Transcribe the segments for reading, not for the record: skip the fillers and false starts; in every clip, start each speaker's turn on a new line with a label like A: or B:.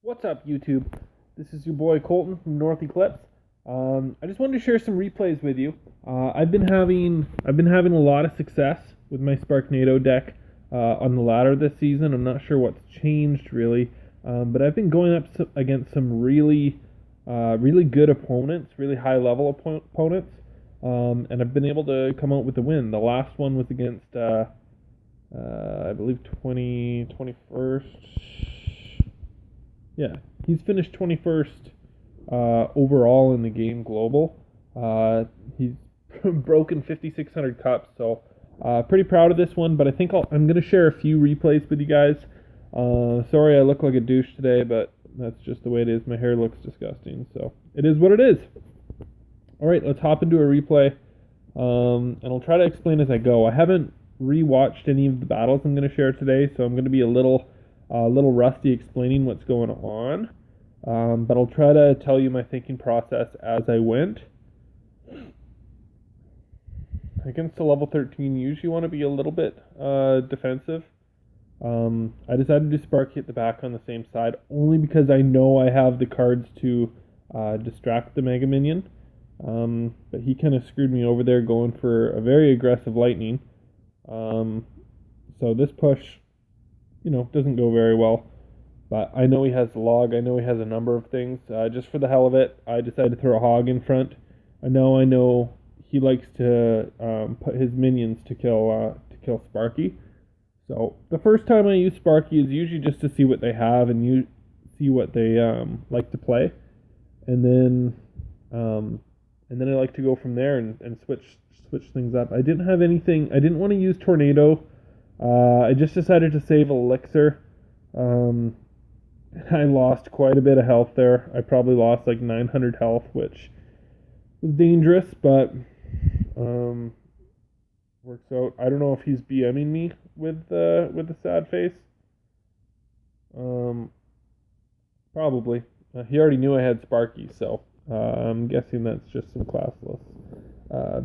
A: What's up, YouTube? This is your boy Colton from North Eclipse. I just wanted to share some replays with you. I've been having a lot of success with my sparknado deck on the ladder this season. I'm not sure what's changed really, but I've been going up against some really good opponents, really high level opponents, and I've been able to come out with the win. The last one was against I believe 21st. Yeah, he's finished 21st overall in the game global. He's broken 5,600 cups, so pretty proud of this one. But I think I'm going to share a few replays with you guys. Sorry I look like a douche today, but that's just the way it is. My hair looks disgusting, so it is what it is. All right, let's hop into a replay, and I'll try to explain as I go. I haven't rewatched any of the battles I'm going to share today, so I'm going to be a little rusty explaining what's going on. But I'll try to tell you my thinking process as I went. Against a level 13, you usually want to be a little bit defensive. I decided to do Sparky at the back on the same side, only because I know I have the cards to distract the Mega Minion. But he kind of screwed me over there going for a very aggressive lightning. So this push, doesn't go very well. But I know he has the log. I know he has a number of things. Just for the hell of it, I decided to throw a hog in front. I know he likes to put his minions to kill Sparky. So the first time I use Sparky is usually just to see what they have and you see what they like to play, and then I like to go from there and switch things up. I didn't have anything. I didn't want to use Tornado. I just decided to save Elixir. I lost quite a bit of health there. I probably lost like 900 health, which was dangerous, but works out. I don't know if he's BMing me with the sad face. Probably. He already knew I had Sparky, so I'm guessing that's just some classless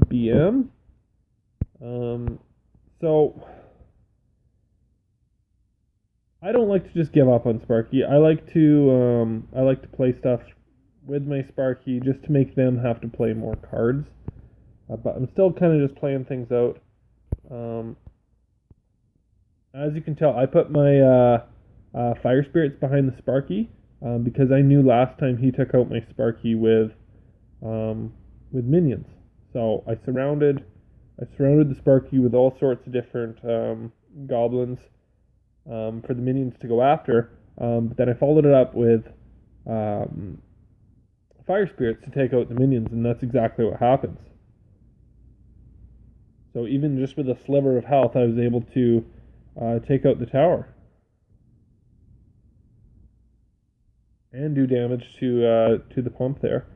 A: BM. So I don't like to just give up on Sparky. I like to play stuff with my Sparky just to make them have to play more cards. But I'm still kind of just playing things out. As you can tell, I put my Fire Spirits behind the Sparky because I knew last time he took out my Sparky with minions. So I surrounded the Sparky with all sorts of different goblins for the minions to go after. But then I followed it up with Fire Spirits to take out the minions, and that's exactly what happens. So even just with a sliver of health, I was able to take out the tower and do damage to the pump there.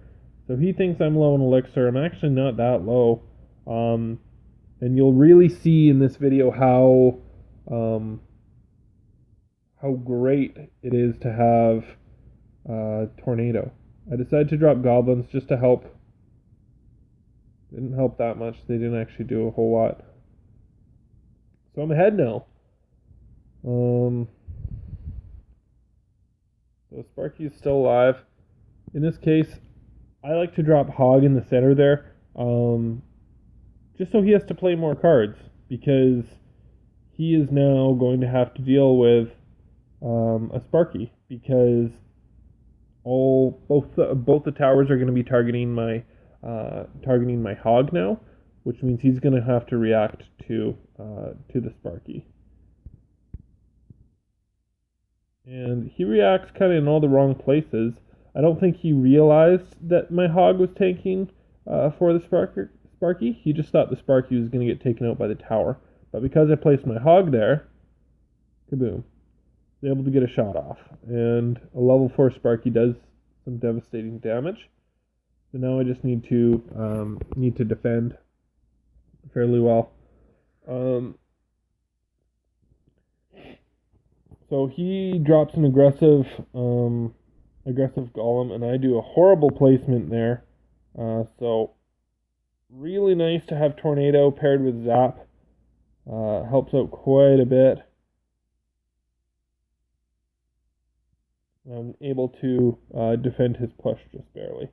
A: So he thinks I'm low on elixir. I'm actually not that low. And you'll really see in this video how great it is to have Tornado. I decided to drop goblins just to help. Didn't help that much. They didn't actually do a whole lot. So I'm ahead now. So Sparky is still alive. In this case, I like to drop Hog in the center there, just so he has to play more cards, because he is now going to have to deal with a Sparky, because both the towers are going to be targeting my Hog now, which means he's going to have to react to the Sparky. And he reacts kind of in all the wrong places. I don't think he realized that my Hog was tanking for the Sparky. He just thought the Sparky was going to get taken out by the tower. But because I placed my Hog there, kaboom, was able to get a shot off. And a level 4 Sparky does some devastating damage. So now I just need to defend fairly well. So he drops an aggressive golem, and I do a horrible placement there. So really nice to have Tornado paired with Zap. Helps out quite a bit. I'm able to defend his push just barely.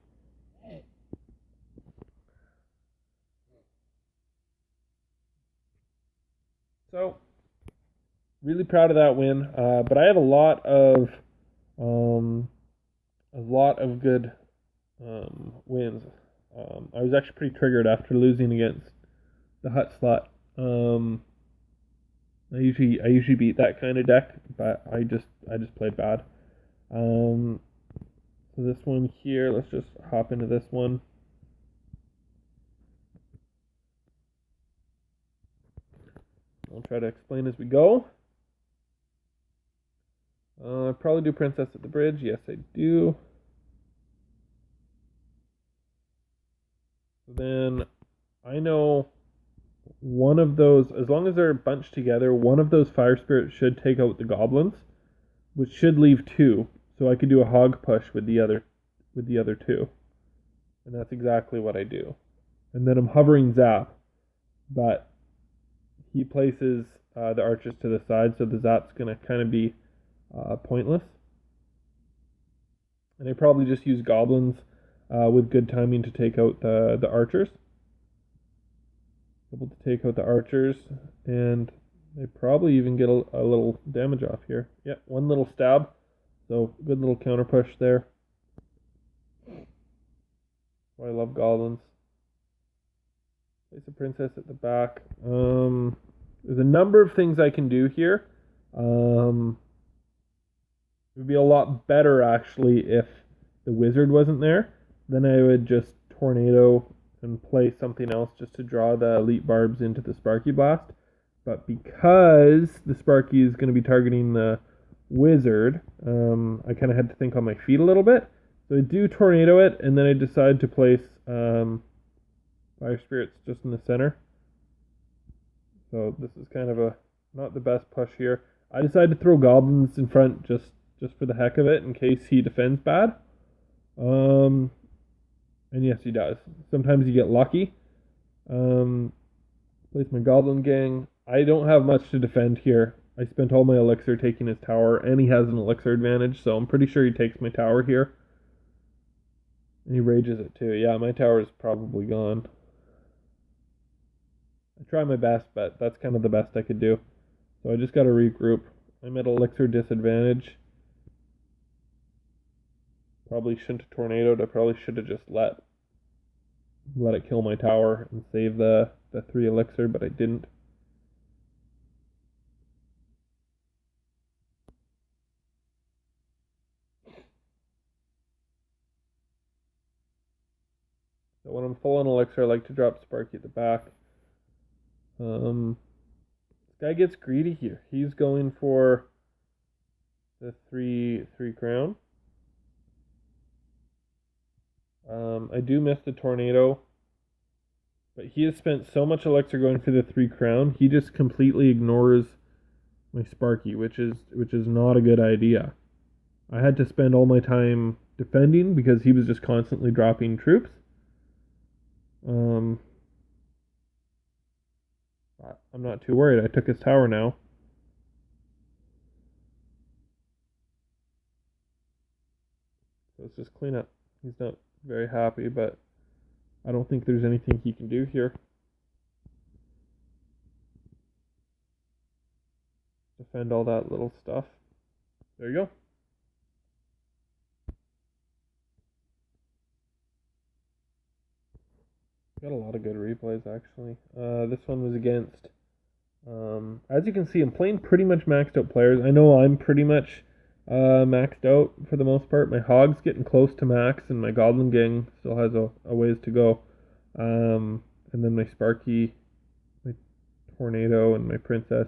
A: So, really proud of that win. But I have a lot of good wins. I was actually pretty triggered after losing against the Hut Slut. I usually beat that kind of deck, but I just played bad. Um, so this one here, let's just hop into this one. I'll try to explain as we go. I probably do Princess at the Bridge. Yes, I do. Then I know one of those, as long as they're bunched together, one of those fire spirits should take out the goblins, which should leave two. So I could do a hog push with the other two, and that's exactly what I do. And then I'm hovering zap, but he places the archers to the side, so the zap's gonna kind of be pointless. And I probably just use goblins with good timing to take out the archers. Able to take out the archers, and they probably even get a little damage off here. Yeah, one little stab, so good little counter push there. Oh, I love goblins. Place a princess at the back. There's a number of things I can do here. It would be a lot better actually if the wizard wasn't there. Then I would just tornado and play something else just to draw the elite barbs into the Sparky blast. But because the Sparky is going to be targeting the wizard, I kind of had to think on my feet a little bit. So I do tornado it, and then I decide to place fire spirits just in the center. So this is kind of not the best push here. I decided to throw goblins in front just for the heck of it in case he defends bad. And yes, he does. Sometimes you get lucky. Place my goblin gang. I don't have much to defend here. I spent all my elixir taking his tower, and he has an elixir advantage, so I'm pretty sure he takes my tower here. And he rages it too. Yeah, my tower is probably gone. I try my best, but that's kind of the best I could do. So I just got to regroup. I'm at elixir disadvantage. Probably shouldn't have tornadoed. I probably should have just let it kill my tower and save the 3 elixir, but I didn't. So when I'm full on elixir, I like to drop Sparky at the back. This guy gets greedy here. He's going for the 3 crown. I do miss the tornado, but he has spent so much elixir going for the 3 crown. He just completely ignores my Sparky, which is not a good idea. I had to spend all my time defending because he was just constantly dropping troops. I'm not too worried. I took his tower now. So let's just clean up. He's not very happy, but I don't think there's anything he can do here. Defend all that little stuff. There you go. Got a lot of good replays actually. This one was against. As you can see, I'm playing pretty much maxed out players. I know I'm pretty much maxed out for the most part. My hog's getting close to max, and my goblin gang still has a ways to go. And then my Sparky, my tornado, and my princess.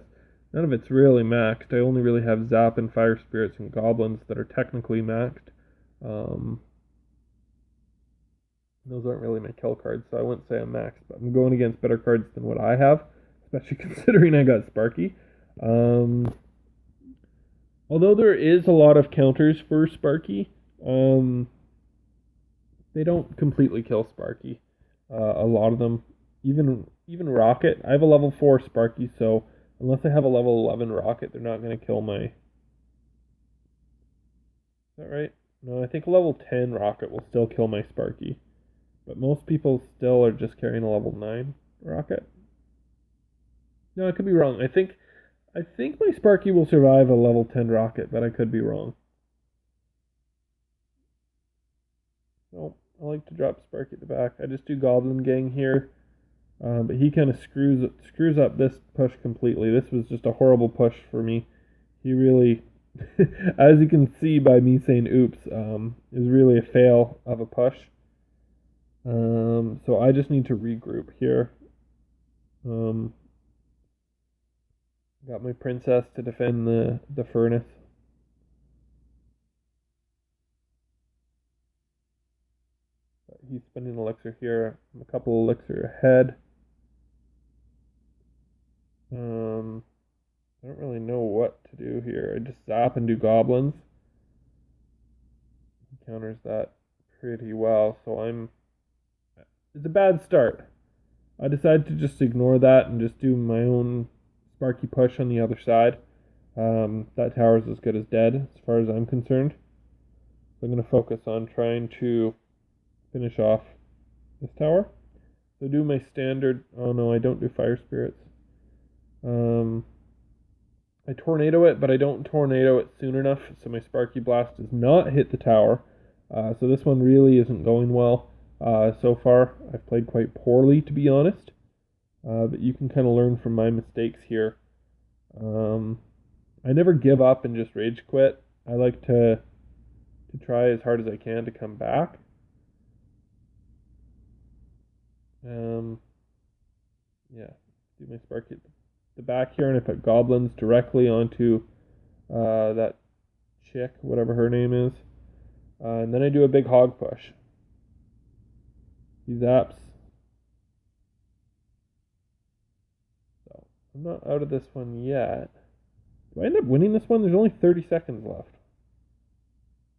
A: None of it's really maxed. I only really have zap and fire spirits and goblins that are technically maxed. Those aren't really my kill cards, so I wouldn't say I'm maxed, but I'm going against better cards than what I have, especially considering I got Sparky. Although there is a lot of counters for Sparky, they don't completely kill Sparky. A lot of them, even Rocket. I have a level 4 Sparky, so unless I have a level 11 Rocket, they're not going to kill my... that right? No, I think a level 10 rocket will still kill my Sparky. But most people still are just carrying a level 9 rocket. No, I could be wrong. I think my Sparky will survive a level 10 rocket, but I could be wrong. No, I like to drop Sparky at the back. I just do Goblin Gang here. But he kind of screws up this push completely. This was just a horrible push for me. He really, as you can see by me saying oops, is really a fail of a push. So I just need to regroup here. Got my princess to defend the furnace. He's spending elixir here. I'm a couple elixir ahead. I don't really know what to do here. I just zap and do goblins. He counters that pretty well, so it's a bad start. I decided to just ignore that and just do my own Sparky push on the other side. That tower's as good as dead as far as I'm concerned. So I'm going to focus on trying to finish off this tower. So do my standard. Oh no, I don't do fire spirits. I tornado it, but I don't tornado it soon enough, so my Sparky Blast does not hit the tower. So this one really isn't going well. So far, I've played quite poorly, to be honest. But you can kind of learn from my mistakes here. I never give up and just rage quit. I like to try as hard as I can to come back. Yeah, do my Sparky at the back here, and I put goblins directly onto that chick, whatever her name is. And then I do a big hog push. He zaps. So I'm not out of this one yet. Do I end up winning this one? There's only 30 seconds left.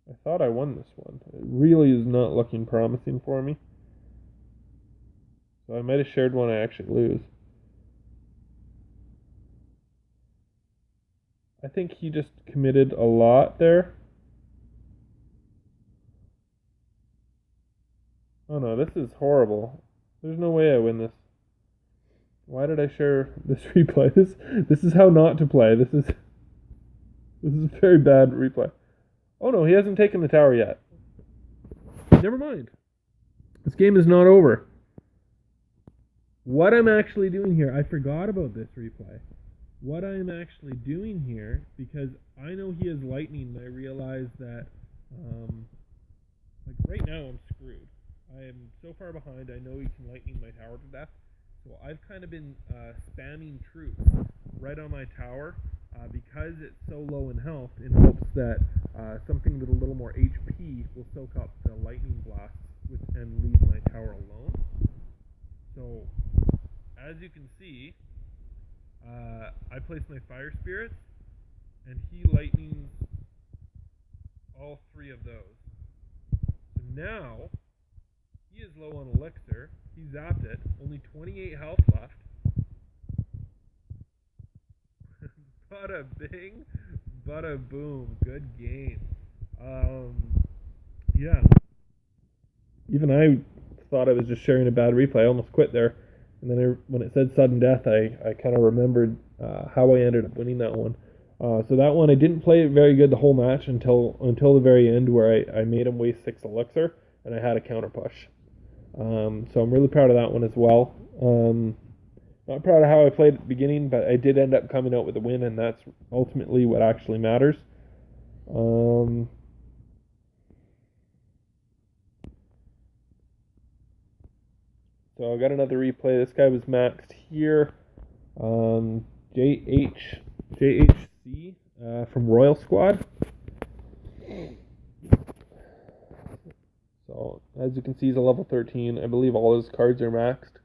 A: I thought I won this one. It really is not looking promising for me. So I might have shared one I actually lose. I think he just committed a lot there. Oh no, this is horrible. There's no way I win this. Why did I share this replay? This is how not to play. This is a very bad replay. Oh no, he hasn't taken the tower yet. Never mind. This game is not over. What I'm actually doing here, I forgot about this replay. What I'm actually doing here, because I know he has lightning, and I realize that, like right now I'm screwed. I am so far behind, I know he can lightning my tower to death. So I've kind of been spamming troops right on my tower because it's so low in health, in hopes that something with a little more HP will soak up the lightning blasts and leave my tower alone. So, as you can see, I place my fire spirits, and he lightnings all three of those. So now, he is low on elixir. He zapped it. Only 28 health left. Bada bing, bada boom. Good game. Yeah. Even I thought I was just sharing a bad replay. I almost quit there. And then when it said sudden death, I kind of remembered how I ended up winning that one. So that one, I didn't play it very good the whole match until the very end, where I made him waste 6 elixir, and I had a counter push. So I'm really proud of that one as well. Not proud of how I played at the beginning, but I did end up coming out with a win, and that's ultimately what actually matters. So I got another replay. This guy was maxed here. JHC from Royal Squad. So as you can see, he's a level 13. I believe all his cards are maxed.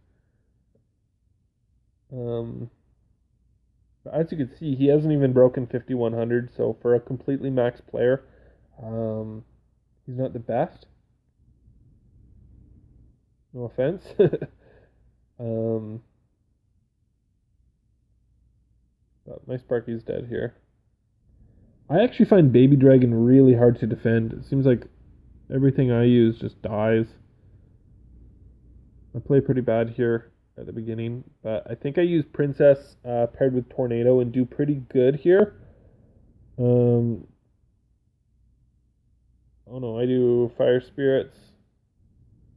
A: But as you can see, he hasn't even broken 5100. So for a completely maxed player, he's not the best. No offense. But my Sparky's dead here. I actually find Baby Dragon really hard to defend. It seems like everything I use just dies. I play pretty bad here at the beginning, but I think I use Princess paired with Tornado and do pretty good here. Um, oh no, I do Fire Spirits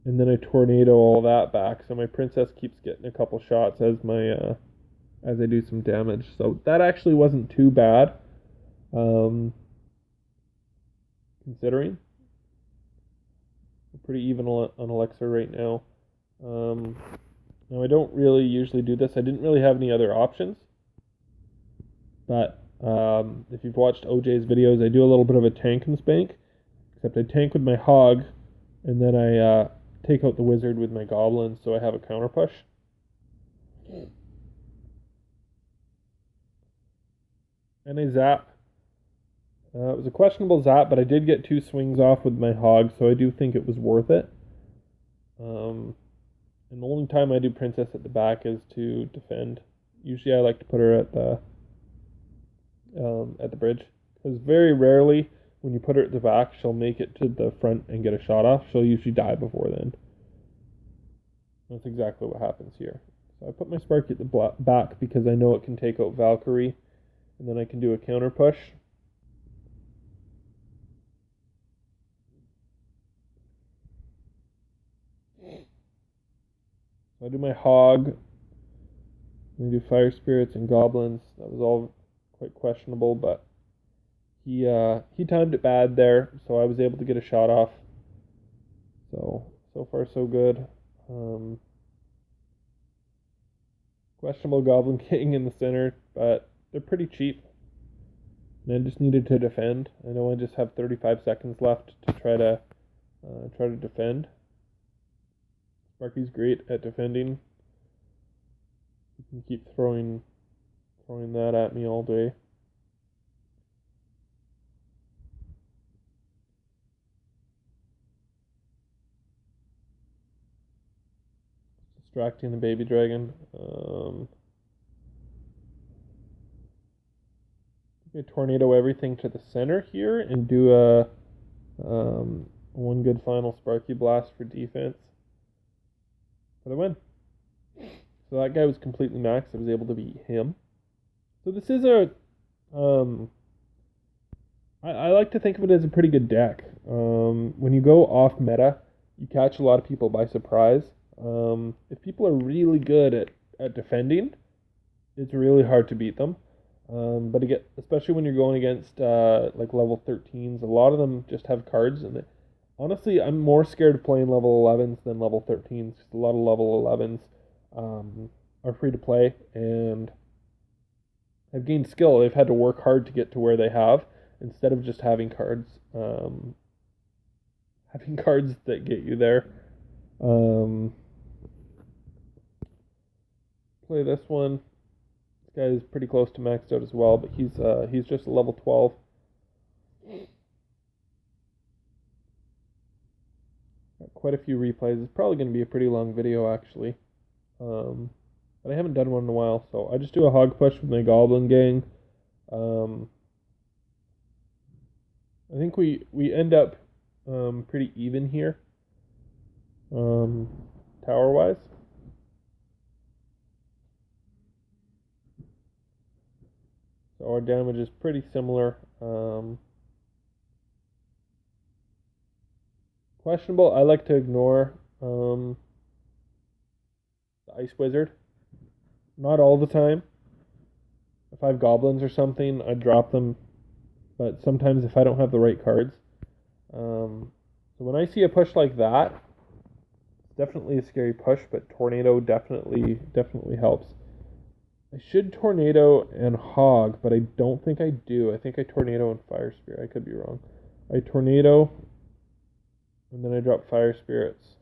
A: and then I Tornado all that back, so my Princess keeps getting a couple shots as I do some damage. So that actually wasn't too bad, considering. I'm pretty even on Elixir right now. Um, Now, I don't really usually do this. I didn't really have any other options. But if you've watched OJ's videos, I do a little bit of a tank and spank. Except I tank with my hog, and then I take out the wizard with my goblin, so I have a counter push. And I zap. It was a questionable zap, but I did get 2 swings off with my hog, so I do think it was worth it. And the only time I do princess at the back is to defend. Usually I like to put her at the bridge, because very rarely when you put her at the back she'll make it to the front and get a shot off. She'll usually die before then. That's exactly what happens here. So I put my Sparky at the back because I know it can take out Valkyrie, and then I can do a counter push. So I do my hog, and I do fire spirits and goblins. That was all quite questionable, but he timed it bad there, so I was able to get a shot off. So far so good. Questionable Goblin King in the center, but they're pretty cheap. And I just needed to defend. I know I just have 35 seconds left to try to defend. Sparky's great at defending. You can keep throwing that at me all day. Distracting the baby dragon. I tornado everything to the center here and do a one good final Sparky blast for defense for the win. So that guy was completely maxed. I was able to beat him. So this is I like to think of it as a pretty good deck. When you go off meta, you catch a lot of people by surprise. If people are really good at defending, it's really hard to beat them. But again, especially when you're going against like level 13s, a lot of them just have cards. And honestly, I'm more scared of playing level 11s than level 13s. A lot of level 11s are free to play and have gained skill. They've had to work hard to get to where they have, instead of just having cards that get you there. Play this one. This guy is pretty close to maxed out as well, but he's just a level 12. Got quite a few replays. It's probably going to be a pretty long video actually. But I haven't done one in a while, so I just do a hog push with my goblin gang. I think we end up pretty even here, tower wise. So our damage is pretty similar. Questionable. I like to ignore the ice wizard. Not all the time. If I have goblins or something, I drop them. But sometimes if I don't have the right cards. So when I see a push like that, it's definitely a scary push, but tornado definitely helps. I should tornado and hog, but I don't think I do. I think I tornado and fire spirit. I could be wrong. I tornado, and then I drop fire spirits.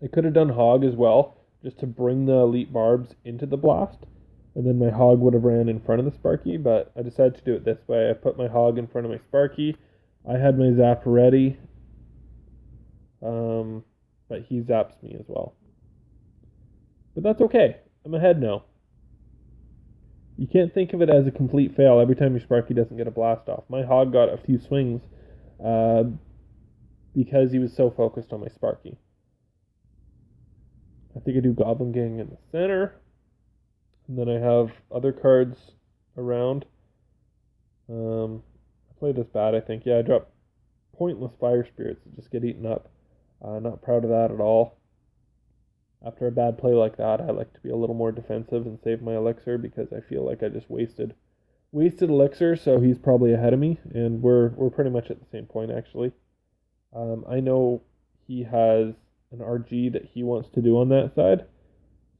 A: I could have done hog as well, just to bring the elite barbs into the blast, and then my hog would have ran in front of the Sparky, but I decided to do it this way. I put my hog in front of my Sparky. I had my zap ready, but he zaps me as well. But that's okay. I'm ahead now. You can't think of it as a complete fail every time your Sparky doesn't get a blast off. My hog got a few swings uh, because he was so focused on my Sparky. I think I do Goblin Gang in the center. And then I have other cards around. I played this bad, I think. Yeah, I dropped pointless Fire Spirits that just get eaten up. Not proud of that at all. After a bad play like that, I like to be a little more defensive and save my elixir because I feel like I just wasted elixir. So he's probably ahead of me, and we're pretty much at the same point actually. I know he has an RG that he wants to do on that side,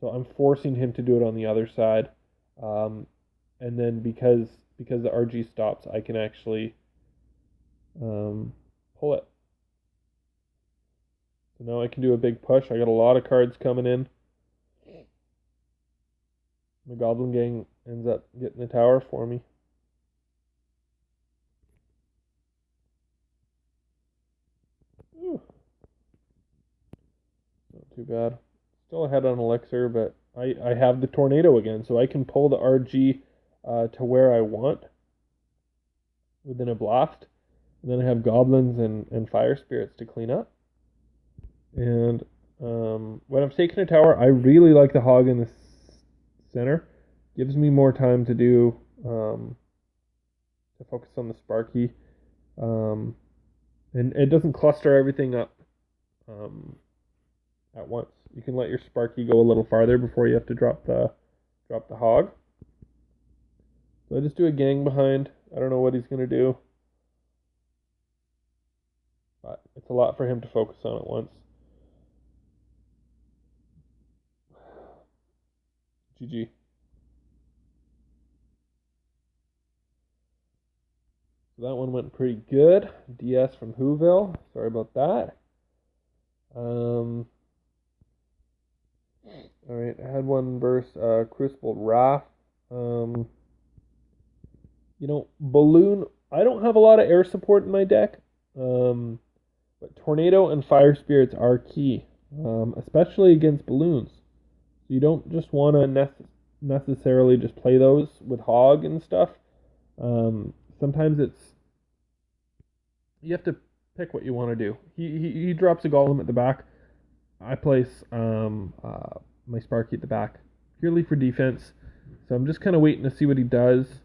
A: so I'm forcing him to do it on the other side. And then because the RG stops, I can actually pull it. So now I can do a big push. I got a lot of cards coming in. The Goblin Gang ends up getting the tower for me. Ooh. Not too bad. Still ahead on elixir, but I have the tornado again, so I can pull the RG to where I want within a blast. And then I have goblins and fire spirits to clean up. And when I'm taking a tower, I really like the hog in the center. Gives me more time to do to focus on the Sparky, and it doesn't cluster everything up at once. You can let your Sparky go a little farther before you have to drop the hog. So I just do a gang behind. I don't know what he's gonna do, but it's a lot for him to focus on at once. GG. So that one went pretty good. DS from Whoville. Sorry about that. All right, I had one versus Crucible Wrath. Balloon. I don't have a lot of air support in my deck, but Tornado and Fire Spirits are key, especially against balloons. So you don't just want to necessarily just play those with Hog and stuff. Sometimes you have to pick what you want to do. He drops a golem at the back. I place my Sparky at the back purely for defense. So I'm just kind of waiting to see what he does.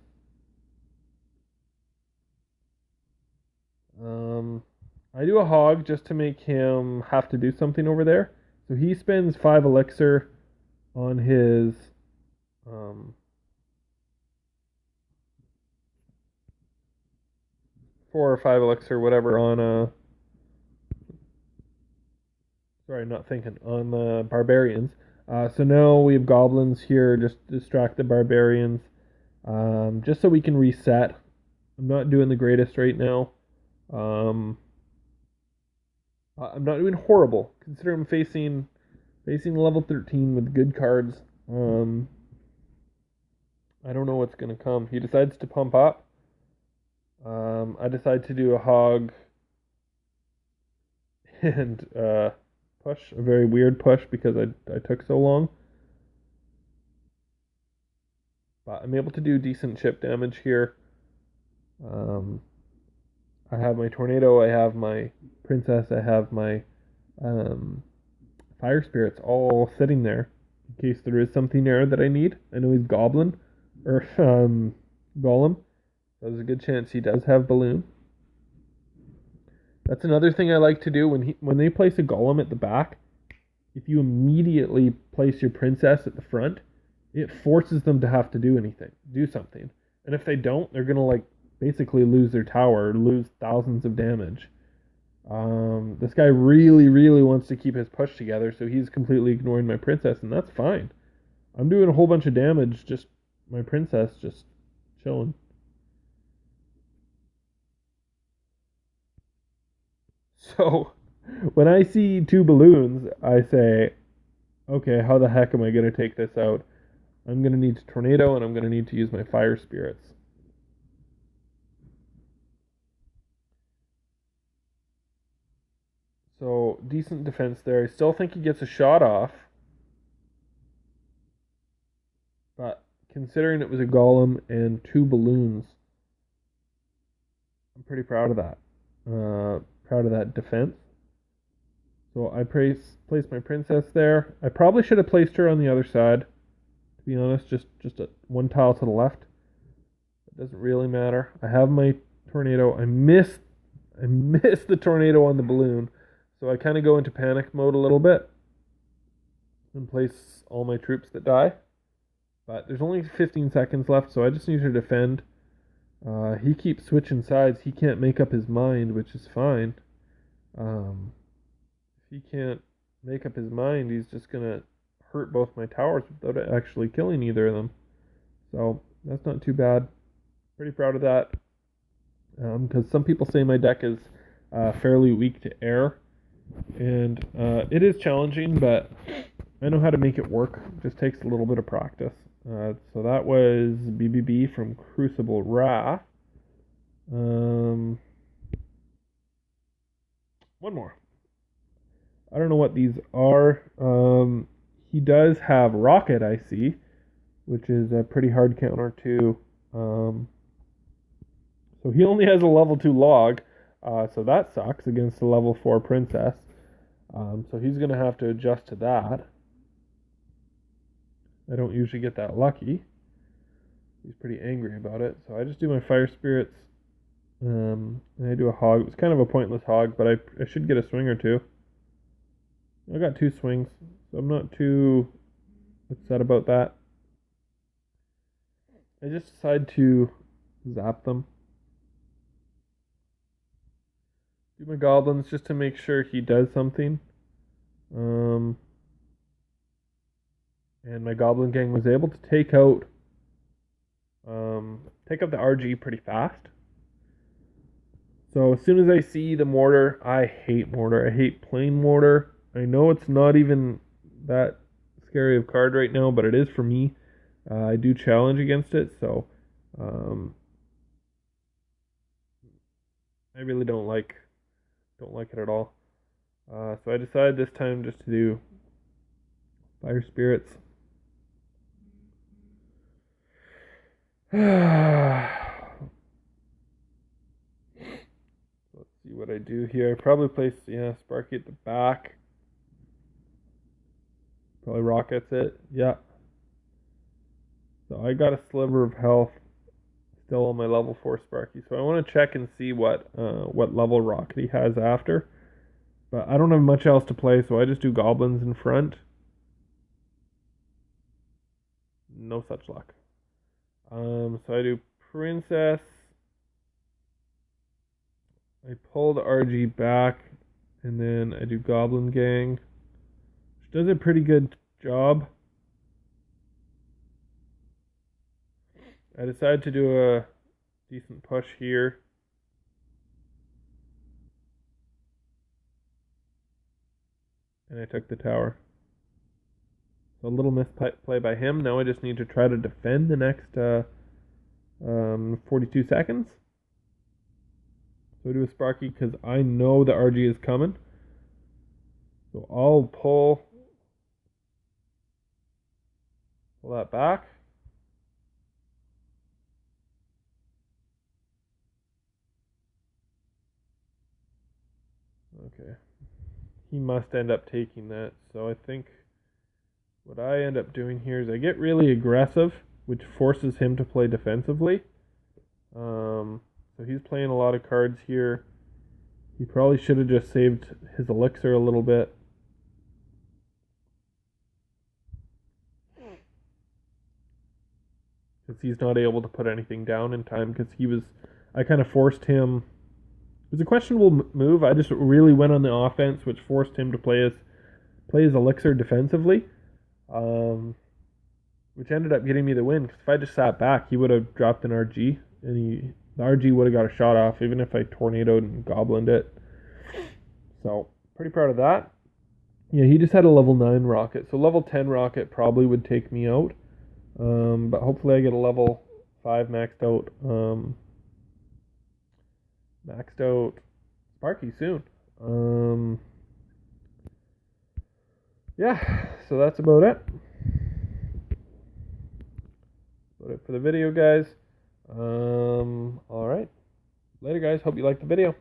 A: I do a hog just to make him have to do something over there. So he spends 5 elixir on his 4 or 5 elixir, whatever, on sorry, not thinking, on the barbarians. So now we have goblins here, just distract the barbarians, just so we can reset. I'm not doing the greatest right now. I'm not doing horrible, considering I'm facing level 13 with good cards. I don't know what's going to come. He decides to pump up. I decide to do a hog and push, a very weird push because I took so long. But I'm able to do decent chip damage here. I have my tornado, I have my princess, I have my fire spirits all sitting there in case there is something there that I need. I know he's goblin or golem. There's a good chance he does have balloon. That's another thing I like to do when they place a golem at the back. If you immediately place your princess at the front, it forces them to have to do something. And if they don't, they're gonna basically lose their tower, lose thousands of damage. This guy really, really wants to keep his push together, so he's completely ignoring my princess, and that's fine. I'm doing a whole bunch of damage, just my princess just chilling. So when I see 2 balloons, I say, okay, how the heck am I going to take this out? I'm going to need to tornado, and I'm going to need to use my fire spirits. So decent defense there. I still think he gets a shot off, but considering it was a golem and 2 balloons, I'm pretty proud of that. Proud of that defense. So I placed my princess there. I probably should have placed her on the other side, to be honest, just one tile to the left. It doesn't really matter. I have my tornado. I missed the tornado on the balloon, so I kind of go into panic mode a little bit and place all my troops that die. But there's only 15 seconds left, so I just need to defend. He keeps switching sides. He can't make up his mind, which is fine. If he can't make up his mind, he's just going to hurt both my towers without actually killing either of them. So that's not too bad. Pretty proud of that. Because some people say my deck is fairly weak to air. And it is challenging, but I know how to make it work. It just takes a little bit of practice. So that was BBB from Crucible Wrath. One more. I don't know what these are. He does have Rocket, I see, which is a pretty hard counter too. So he only has a level 2 log, so that sucks against the level 4 princess. So he's going to have to adjust to that. I don't usually get that lucky. He's pretty angry about it. So I just do my fire spirits, and I do a hog. It was kind of a pointless hog, but I should get a swing or two. I got 2 swings, so I'm not too upset about that. I just decide to zap them. Do my goblins just to make sure he does something. And my goblin gang was able to take out the RG pretty fast. So as soon as I see the mortar, I hate mortar. I hate plain mortar. I know it's not even that scary of card right now, but it is for me. I do challenge against it, so I really don't like it at all. So I decided this time just to do fire spirits. Let's see what I do here. I probably place Sparky at the back. Probably rockets it. Yeah. So I got a sliver of health still on my level 4 Sparky. So I want to check and see what level rocket he has after. But I don't have much else to play, so I just do goblins in front. No such luck. So I do princess. I pull the RG back, and then I do goblin gang, which does a pretty good job. I decided to do a decent push here. And I took the tower. So a little misplay by him. Now I just need to try to defend the next 42 seconds. So I do a Sparky because I know the RG is coming. So I'll pull that back. Okay. He must end up taking that. So I think what I end up doing here is I get really aggressive, which forces him to play defensively. So he's playing a lot of cards here. He probably should have just saved his elixir a little bit. Because he's not able to put anything down in time because I kind of forced him. It was a questionable move. I just really went on the offense, which forced him to play his elixir defensively. Which ended up getting me the win. Because if I just sat back, he would have dropped an RG, and the RG would have got a shot off, even if I tornadoed and goblined it. So pretty proud of that. Yeah, he just had a level 9 rocket, so level 10 rocket probably would take me out. But hopefully I get a level 5 maxed out Sparky soon. Yeah, so that's about it. about it for the video, guys. All right. Later, guys. Hope you liked the video.